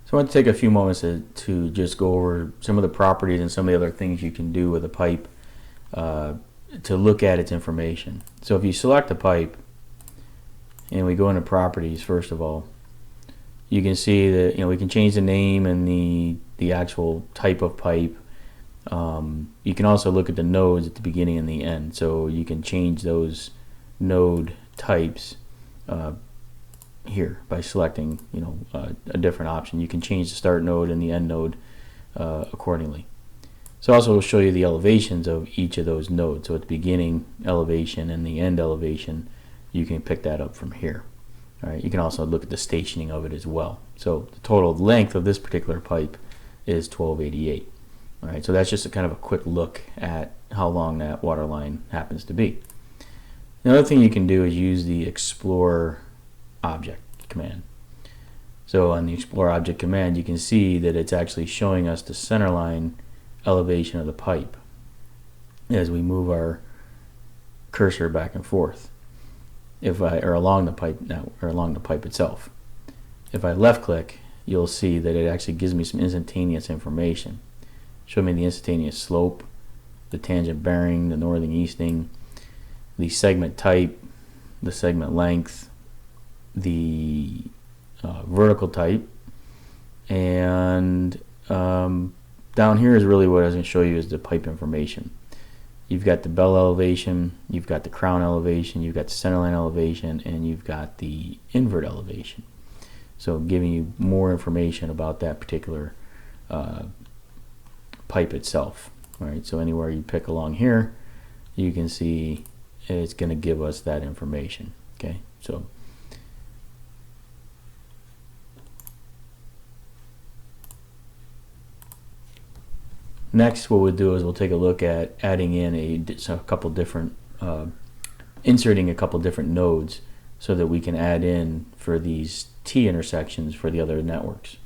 So I want to take a few moments to just go over some of the properties and some of the other things you can do with a pipe to look at its information. So if you select a pipe and we go into properties, first of all, you can see that we can change the name and the actual type of pipe. You can also look at the nodes at the beginning and the end, so you can change those node types here by selecting a different option. You can change the start node and the end node accordingly. So also will show you the elevations of each of those nodes. So at the beginning elevation and the end elevation, you can pick that up from here. All right. You can also look at the stationing of it as well. So the total length of this particular pipe is 1288. All right. So that's just a kind of a quick look at how long that water line happens to be. Another thing you can do is use the explore object command. So on the explore object command, you can see that it's actually showing us the centerline elevation of the pipe as we move our cursor back and forth, or along the pipe itself. If I left click, you'll see that it actually gives me some instantaneous information. Show me the instantaneous slope, the tangent bearing, the northing easting, the segment type, the segment length, the vertical type, and down here is really what I was going to show you is the pipe information. You've got the bell elevation, you've got the crown elevation, you've got the centerline elevation, and you've got the invert elevation. So giving you more information about that particular pipe itself. All right, so anywhere you pick along here, you can see it's going to give us that information. Okay, so next what we'll do is we'll take a look at adding in a couple different inserting a couple different nodes so that we can add in for these T intersections for the other networks.